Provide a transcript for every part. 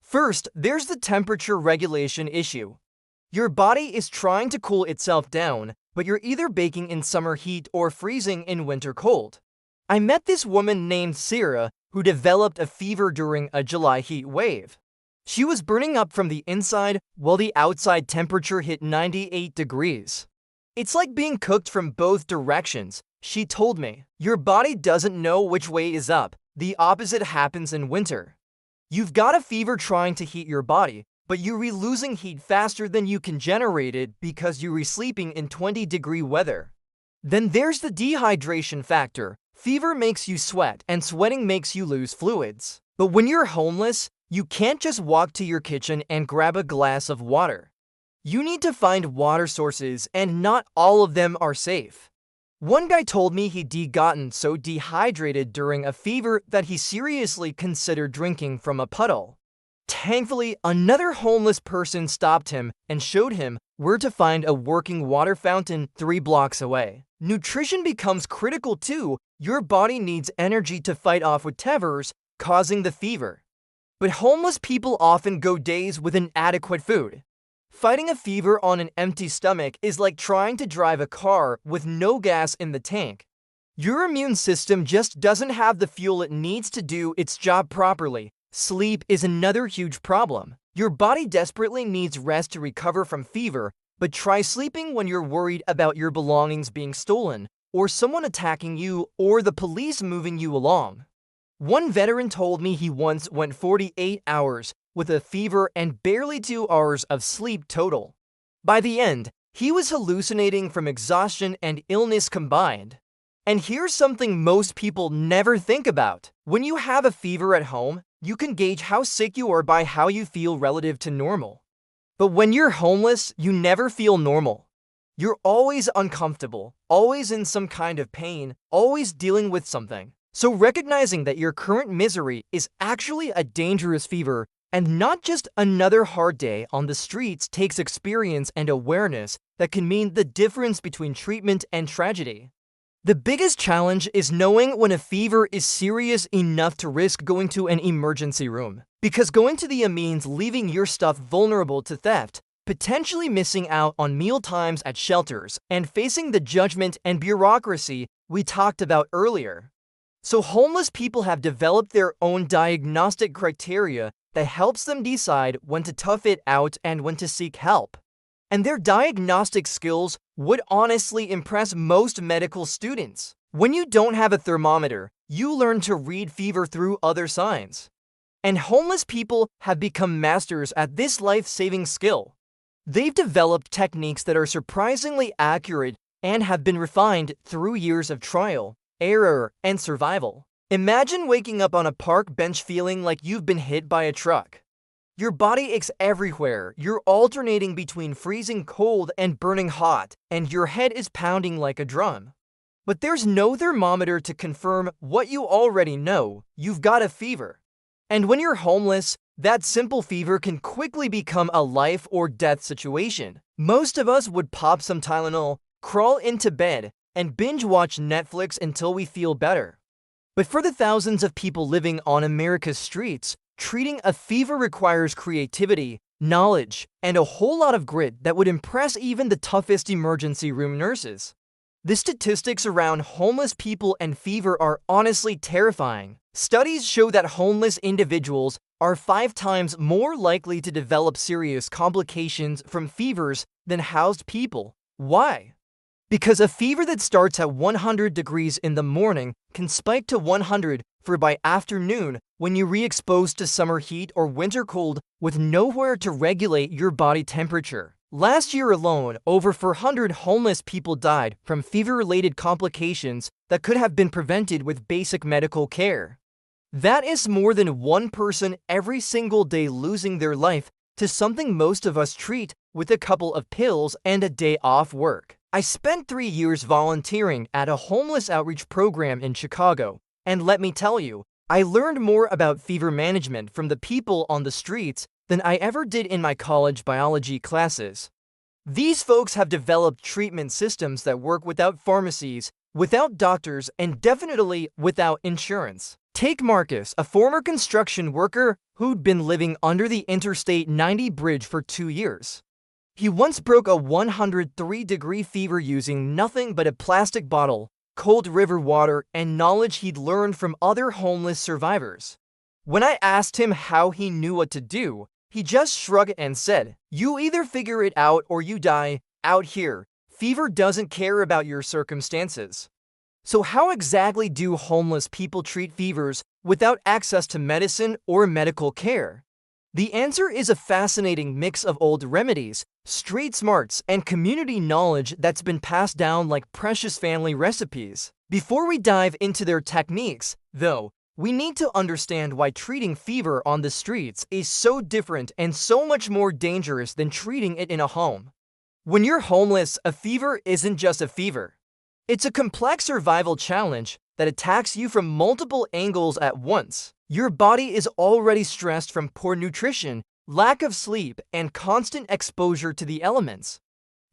First, there's the temperature regulation issue. Your body is trying to cool itself down, but you're either baking in summer heat or freezing in winter cold. I met this woman named Sarah who developed a fever during a July heat wave. She was burning up from the inside while the outside temperature hit 98 degrees. It's like being cooked from both directions, she told me. Your body doesn't know which way is up. The opposite happens in winter. You've got a fever trying to heat your body, but you're losing heat faster than you can generate it because you're sleeping in 20-degree weather. Then there's the dehydration factor. Fever makes you sweat, and sweating makes you lose fluids. But when you're homeless, you can't just walk to your kitchen and grab a glass of water. You need to find water sources, and not all of them are safe. One guy told me he'd gotten so dehydrated during a fever that he seriously considered drinking from a puddle. Thankfully, another homeless person stopped him and showed him where to find a working water fountain 3 blocks away. Nutrition becomes critical too. Your body needs energy to fight off whatever's causing the fever. But homeless people often go days with inadequate food. Fighting a fever on an empty stomach is like trying to drive a car with no gas in the tank. Your immune system just doesn't have the fuel it needs to do its job properly. Sleep is another huge problem. Your body desperately needs rest to recover from fever, but try sleeping when you're worried about your belongings being stolen, or someone attacking you, or the police moving you along. One veteran told me he once went 48 hours with a fever and barely 2 hours of sleep total. By the end, he was hallucinating from exhaustion and illness combined. And here's something most people never think about. When you have a fever at home, you can gauge how sick you are by how you feel relative to normal. But when you're homeless, you never feel normal. You're always uncomfortable, always in some kind of pain, always dealing with something. So recognizing that your current misery is actually a dangerous fever and not just another hard day on the streets takes experience and awareness that can mean the difference between treatment and tragedy. The biggest challenge is knowing when a fever is serious enough to risk going to an emergency room. Because going to the ER means leaving your stuff vulnerable to theft, potentially missing out on meal times at shelters, and facing the judgment and bureaucracy we talked about earlier. So homeless people have developed their own diagnostic criteria that helps them decide when to tough it out and when to seek help. And their diagnostic skills would honestly impress most medical students. When you don't have a thermometer, you learn to read fever through other signs. And homeless people have become masters at this life-saving skill. They've developed techniques that are surprisingly accurate and have been refined through years of trial, error, and survival. Imagine waking up on a park bench feeling like you've been hit by a truck. Your body aches everywhere, you're alternating between freezing cold and burning hot, and your head is pounding like a drum. But there's no thermometer to confirm what you already know: you've got a fever. And when you're homeless, that simple fever can quickly become a life or death situation. Most of us would pop some Tylenol, crawl into bed, and binge watch Netflix until we feel better. But for the thousands of people living on America's streets, treating a fever requires creativity, knowledge, and a whole lot of grit that would impress even the toughest emergency room nurses. The statistics around homeless people and fever are honestly terrifying. Studies show that homeless individuals are 5 times more likely to develop serious complications from fevers than housed people. Why? Because a fever that starts at 100 degrees in the morning can spike to 100 for by afternoon when you're re-exposed to summer heat or winter cold with nowhere to regulate your body temperature. Last year alone, over 400 homeless people died from fever-related complications that could have been prevented with basic medical care. That is more than one person every single day losing their life to something most of us treat with a couple of pills and a day off work. I spent 3 years volunteering at a homeless outreach program in Chicago, and let me tell you, I learned more about fever management from the people on the streets than I ever did in my college biology classes. These folks have developed treatment systems that work without pharmacies, without doctors, and definitely without insurance. Take Marcus, a former construction worker who'd been living under the Interstate 90 bridge for 2 years. He once broke a 103-degree fever using nothing but a plastic bottle, cold river water, and knowledge he'd learned from other homeless survivors. When I asked him how he knew what to do, he just shrugged and said, "You either figure it out or you die. Out here, fever doesn't care about your circumstances." So how exactly do homeless people treat fevers without access to medicine or medical care? The answer is a fascinating mix of old remedies, street smarts, and community knowledge that's been passed down like precious family recipes. Before we dive into their techniques, though, we need to understand why treating fever on the streets is so different and so much more dangerous than treating it in a home. When you're homeless, a fever isn't just a fever. It's a complex survival challenge that attacks you from multiple angles at once. Your body is already stressed from poor nutrition, lack of sleep, and constant exposure to the elements.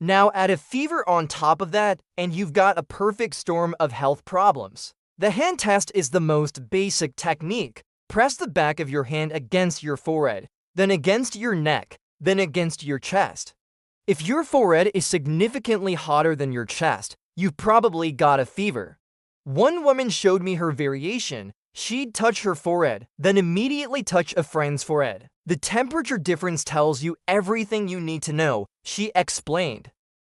Now add a fever on top of that, and you've got a perfect storm of health problems. The hand test is the most basic technique. Press the back of your hand against your forehead, then against your neck, then against your chest. If your forehead is significantly hotter than your chest, you've probably got a fever. One woman showed me her variation. She'd touch her forehead, then immediately touch a friend's forehead. The temperature difference tells you everything you need to know, she explained.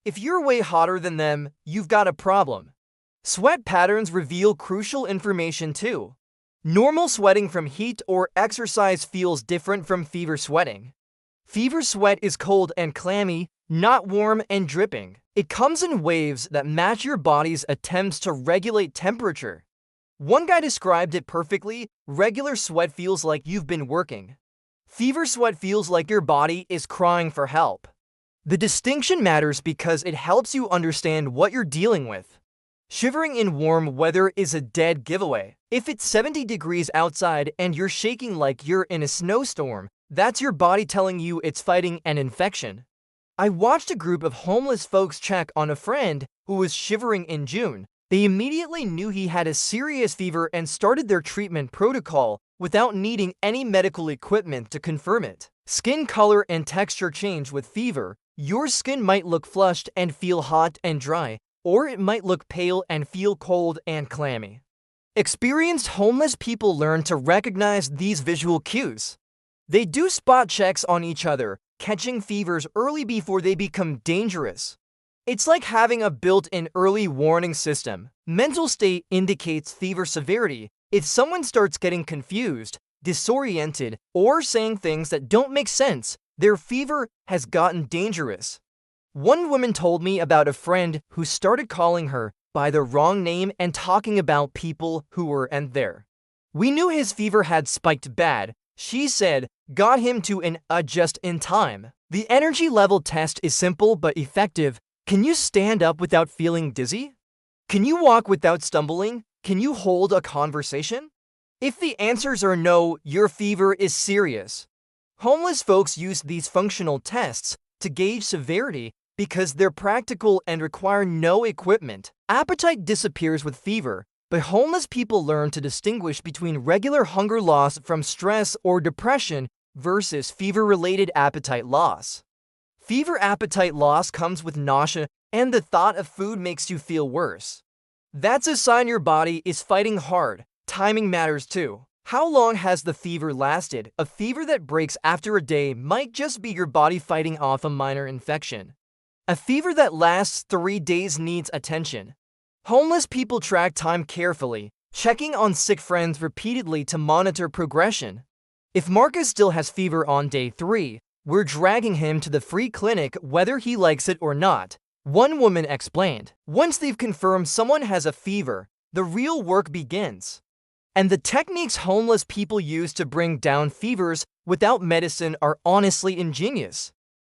If you're way hotter than them, you've got a problem. Sweat patterns reveal crucial information too. Normal sweating from heat or exercise feels different from fever sweating. Fever sweat is cold and clammy, not warm and dripping. It comes in waves that match your body's attempts to regulate temperature. One guy described it perfectly: regular sweat feels like you've been working. Fever sweat feels like your body is crying for help. The distinction matters because it helps you understand what you're dealing with. Shivering in warm weather is a dead giveaway. If it's 70 degrees outside and you're shaking like you're in a snowstorm, that's your body telling you it's fighting an infection. I watched a group of homeless folks check on a friend who was shivering in June. They immediately knew he had a serious fever and started their treatment protocol without needing any medical equipment to confirm it. Skin color and texture change with fever. Your skin might look flushed and feel hot and dry, or it might look pale and feel cold and clammy. Experienced homeless people learn to recognize these visual cues. They do spot checks on each other, catching fevers early before they become dangerous. It's like having a built-in early warning system. Mental state indicates fever severity. If someone starts getting confused, disoriented, or saying things that don't make sense, their fever has gotten dangerous. One woman told me about a friend who started calling her by the wrong name and talking about people who weren't there. "We knew his fever had spiked bad," she said, "got him to an just in time." The energy level test is simple but effective. Can you stand up without feeling dizzy? Can you walk without stumbling? Can you hold a conversation? If the answers are no, your fever is serious. Homeless folks use these functional tests to gauge severity because they're practical and require no equipment. Appetite disappears with fever, but homeless people learn to distinguish between regular hunger loss from stress or depression versus fever-related appetite loss. Fever appetite loss comes with nausea, and the thought of food makes you feel worse. That's a sign your body is fighting hard. Timing matters too. How long has the fever lasted? A fever that breaks after a day might just be your body fighting off a minor infection. A fever that lasts 3 days needs attention. Homeless people track time carefully, checking on sick friends repeatedly to monitor progression. If Marcus still has fever on day 3, we're dragging him to the free clinic whether he likes it or not, one woman explained. Once they've confirmed someone has a fever, the real work begins. And the techniques homeless people use to bring down fevers without medicine are honestly ingenious.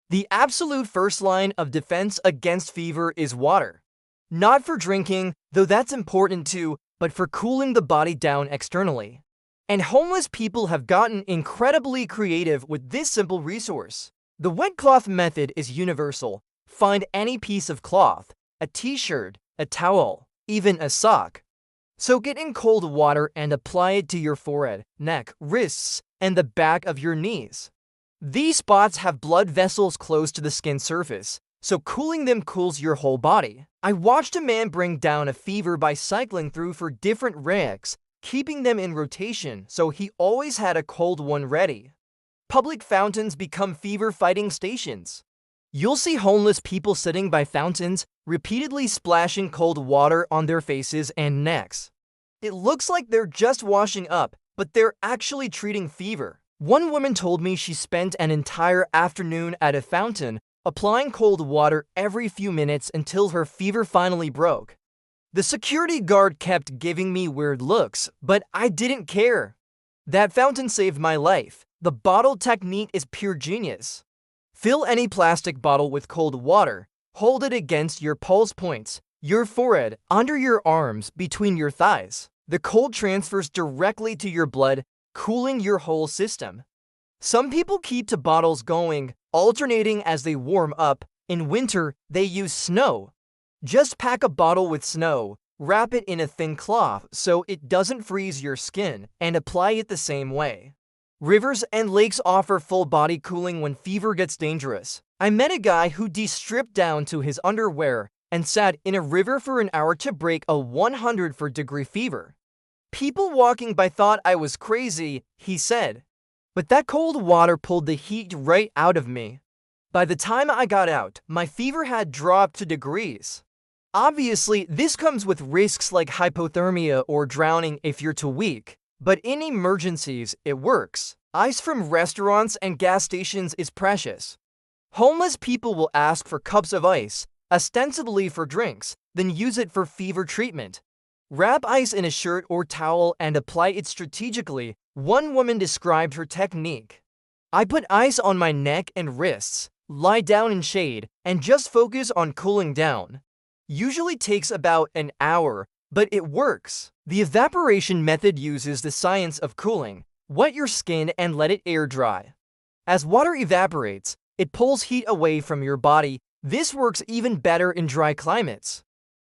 The absolute first line of defense against fever is water. Not for drinking, though that's important too, but for cooling the body down externally. And homeless people have gotten incredibly creative with this simple resource. The wet cloth method is universal. Find any piece of cloth, a t-shirt, a towel, even a sock. Soak it in cold water and apply it to your forehead, neck, wrists, and the back of your knees. These spots have blood vessels close to the skin surface, so cooling them cools your whole body. I watched a man bring down a fever by cycling through 4 different rigs, keeping them in rotation, so he always had a cold one ready. Public fountains become fever-fighting stations. You'll see homeless people sitting by fountains, repeatedly splashing cold water on their faces and necks. It looks like they're just washing up, but they're actually treating fever. One woman told me she spent an entire afternoon at a fountain, applying cold water every few minutes until her fever finally broke. The security guard kept giving me weird looks, but I didn't care. That fountain saved my life. The bottle technique is pure genius. Fill any plastic bottle with cold water. Hold it against your pulse points, your forehead, under your arms, between your thighs. The cold transfers directly to your blood, cooling your whole system. Some people keep the bottles going, alternating as they warm up. In winter, they use snow. Just pack a bottle with snow, wrap it in a thin cloth so it doesn't freeze your skin, and apply it the same way. Rivers and lakes offer full-body cooling when fever gets dangerous. I met a guy who de-stripped down to his underwear and sat in a river for an hour to break a 104-degree fever. People walking by thought I was crazy, he said. But that cold water pulled the heat right out of me. By the time I got out, my fever had dropped to degrees. Obviously, this comes with risks like hypothermia or drowning if you're too weak. But in emergencies, it works. Ice from restaurants and gas stations is precious. Homeless people will ask for cups of ice, ostensibly for drinks, then use it for fever treatment. Wrap ice in a shirt or towel and apply it strategically. One woman described her technique. I put ice on my neck and wrists, lie down in shade, and just focus on cooling down. Usually takes about an hour, but it works. The evaporation method uses the science of cooling. Wet your skin and let it air dry. As water evaporates, it pulls heat away from your body. This works even better in dry climates.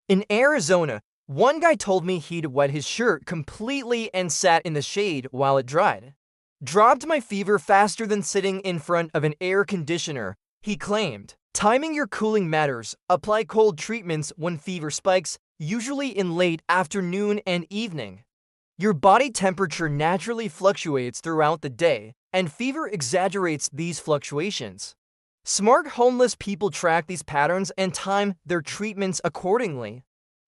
In Arizona, one guy told me he'd wet his shirt completely and sat in the shade while it dried. Dropped my fever faster than sitting in front of an air conditioner, he claimed. Timing your cooling matters. Apply cold treatments when fever spikes, usually in late afternoon and evening. Your body temperature naturally fluctuates throughout the day, and fever exaggerates these fluctuations. Smart homeless people track these patterns and time their treatments accordingly.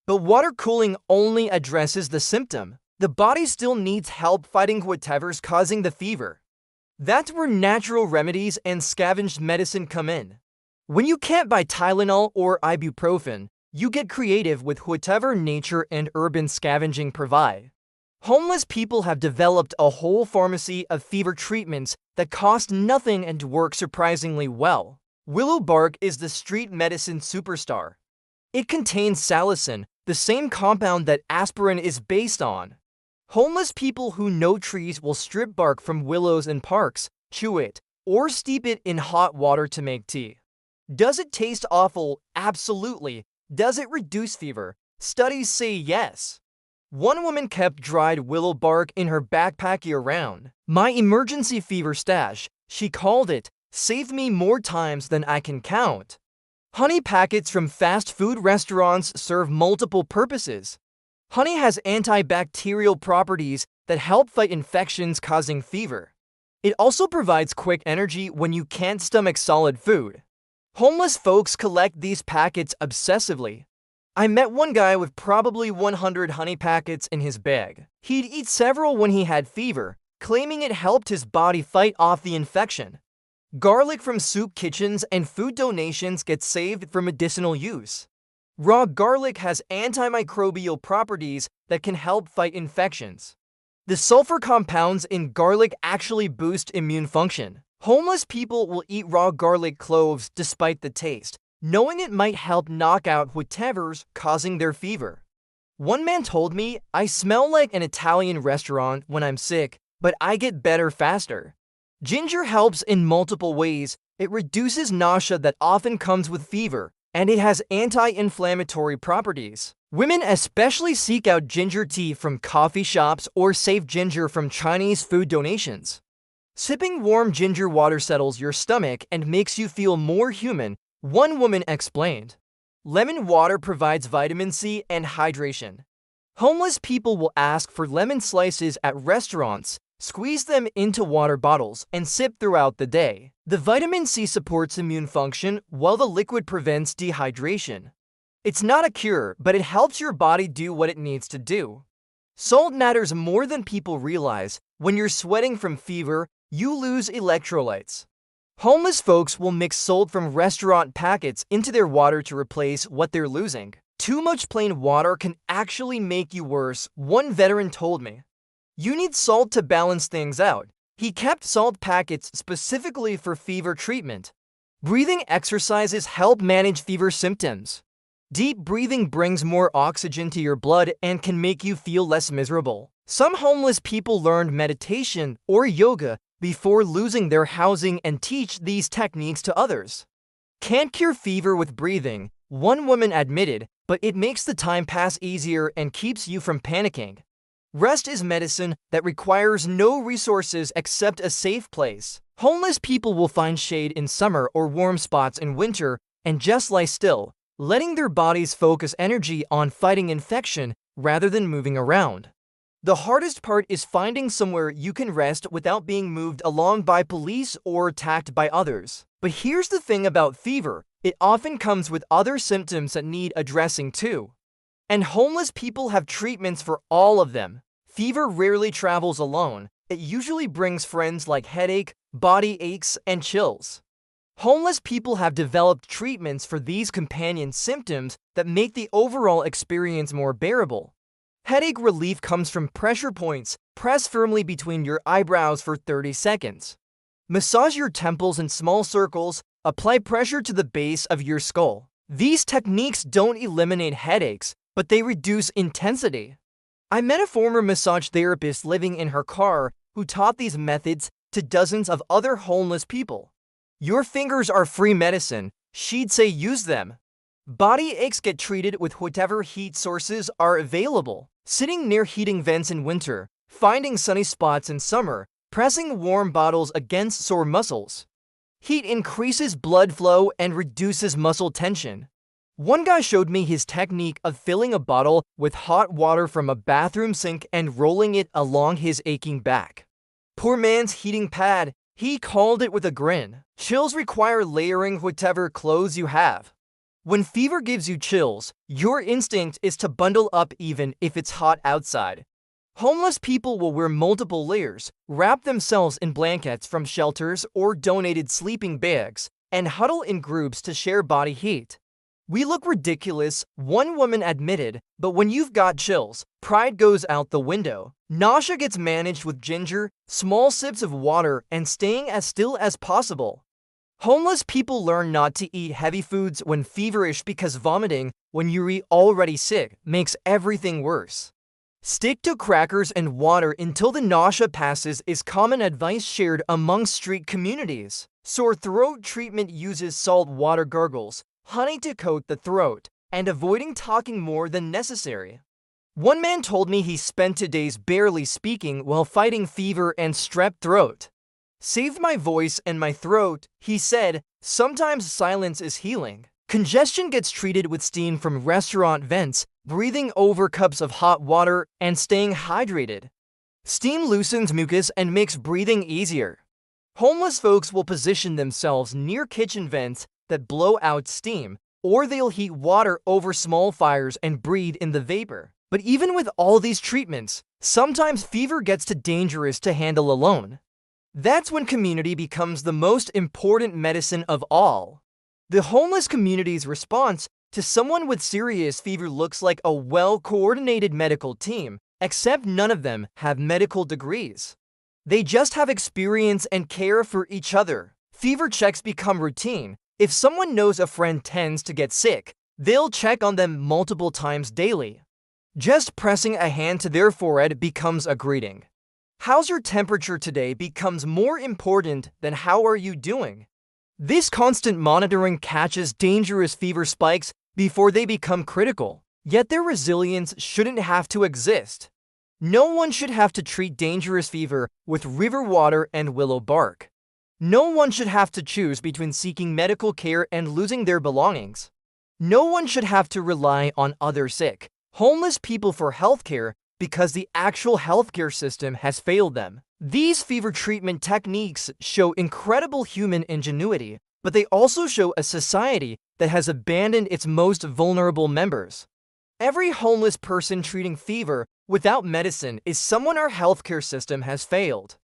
But water cooling only addresses the symptom. The body still needs help fighting whatever's causing the fever. That's where natural remedies and scavenged medicine come in. When you can't buy Tylenol or ibuprofen, you get creative with whatever nature and urban scavenging provide. Homeless people have developed a whole pharmacy of fever treatments that cost nothing and work surprisingly well. Willow bark is the street medicine superstar. It contains salicin, the same compound that aspirin is based on. Homeless people who know trees will strip bark from willows in parks, chew it, or steep it in hot water to make tea. Does it taste awful? Absolutely. Does it reduce fever? Studies say yes. One woman kept dried willow bark in her backpack year-round. My emergency fever stash, she called it, saved me more times than I can count. Honey packets from fast food restaurants serve multiple purposes. Honey has antibacterial properties that help fight infections causing fever. It also provides quick energy when you can't stomach solid food. Homeless folks collect these packets obsessively. I met one guy with probably 100 honey packets in his bag. He'd eat several when he had fever, claiming it helped his body fight off the infection. Garlic from soup kitchens and food donations gets saved for medicinal use. Raw garlic has antimicrobial properties that can help fight infections. The sulfur compounds in garlic actually boost immune function. Homeless people will eat raw garlic cloves despite the taste, knowing it might help knock out whatever's causing their fever. One man told me, I smell like an Italian restaurant when I'm sick, but I get better faster. Ginger helps in multiple ways. It reduces nausea that often comes with fever, and it has anti-inflammatory properties. Women especially seek out ginger tea from coffee shops or save ginger from Chinese food donations. Sipping warm ginger water settles your stomach and makes you feel more human, one woman explained. Lemon water provides vitamin C and hydration. Homeless people will ask for lemon slices at restaurants, squeeze them into water bottles, and sip throughout the day. The vitamin C supports immune function, while the liquid prevents dehydration. It's not a cure, but it helps your body do what it needs to do. Salt matters more than people realize. When you're sweating from fever, you lose electrolytes. Homeless folks will mix salt from restaurant packets into their water to replace what they're losing. Too much plain water can actually make you worse, one veteran told me. You need salt to balance things out. He kept salt packets specifically for fever treatment. Breathing exercises help manage fever symptoms. Deep breathing brings more oxygen to your blood and can make you feel less miserable. Some homeless people learned meditation or yoga before losing their housing and teach these techniques to others. Can't cure fever with breathing, one woman admitted, but it makes the time pass easier and keeps you from panicking. Rest is medicine that requires no resources except a safe place. Homeless people will find shade in summer or warm spots in winter and just lie still, letting their bodies focus energy on fighting infection rather than moving around. The hardest part is finding somewhere you can rest without being moved along by police or attacked by others. But here's the thing about fever, it often comes with other symptoms that need addressing too. And homeless people have treatments for all of them. Fever rarely travels alone. It usually brings friends like headache, body aches, and chills. Homeless people have developed treatments for these companion symptoms that make the overall experience more bearable. Headache relief comes from pressure points. Press firmly between your eyebrows for 30 seconds. Massage your temples in small circles. Apply pressure to the base of your skull. These techniques don't eliminate headaches, but they reduce intensity. I met a former massage therapist living in her car who taught these methods to dozens of other homeless people. Your fingers are free medicine, she'd say use them. Body aches get treated with whatever heat sources are available. Sitting near heating vents in winter, finding sunny spots in summer, pressing warm bottles against sore muscles. Heat increases blood flow and reduces muscle tension. One guy showed me his technique of filling a bottle with hot water from a bathroom sink and rolling it along his aching back. Poor man's heating pad, he called it with a grin. Chills require layering whatever clothes you have. When fever gives you chills, your instinct is to bundle up even if it's hot outside. Homeless people will wear multiple layers, wrap themselves in blankets from shelters or donated sleeping bags, and huddle in groups to share body heat. We look ridiculous, one woman admitted, but when you've got chills, pride goes out the window. Nausea gets managed with ginger, small sips of water, and staying as still as possible. Homeless people learn not to eat heavy foods when feverish because vomiting, when you're already sick, makes everything worse. Stick to crackers and water until the nausea passes is common advice shared among street communities. Sore throat treatment uses salt water gargles, honey to coat the throat, and avoiding talking more than necessary. One man told me he spent 2 days barely speaking while fighting fever and strep throat. Saved my voice and my throat, he said. Sometimes silence is healing. Congestion gets treated with steam from restaurant vents, breathing over cups of hot water, and staying hydrated. Steam loosens mucus and makes breathing easier. Homeless folks will position themselves near kitchen vents that blow out steam, or they'll heat water over small fires and breathe in the vapor. But even with all these treatments, sometimes fever gets too dangerous to handle alone. That's when community becomes the most important medicine of all. The homeless community's response to someone with serious fever looks like a well-coordinated medical team, except none of them have medical degrees. They just have experience and care for each other. Fever checks become routine. If someone knows a friend tends to get sick, they'll check on them multiple times daily. Just pressing a hand to their forehead becomes a greeting. How's your temperature today becomes more important than how are you doing. This constant monitoring catches dangerous fever spikes before they become critical. Yet their resilience shouldn't have to exist. No one should have to treat dangerous fever with river water and willow bark. No one should have to choose between seeking medical care and losing their belongings. No one should have to rely on other sick, homeless people for healthcare because the actual healthcare system has failed them. These fever treatment techniques show incredible human ingenuity, but they also show a society that has abandoned its most vulnerable members. Every homeless person treating fever without medicine is someone our healthcare system has failed.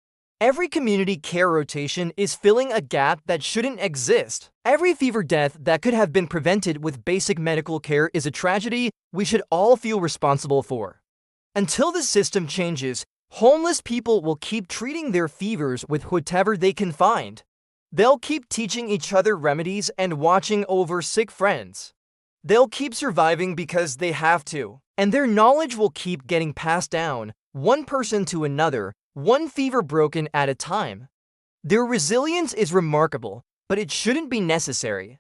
Every community care rotation is filling a gap that shouldn't exist. Every fever death that could have been prevented with basic medical care is a tragedy we should all feel responsible for. Until the system changes, homeless people will keep treating their fevers with whatever they can find. They'll keep teaching each other remedies and watching over sick friends. They'll keep surviving because they have to, and their knowledge will keep getting passed down, one person to another, one fever broken at a time. Their resilience is remarkable, but it shouldn't be necessary.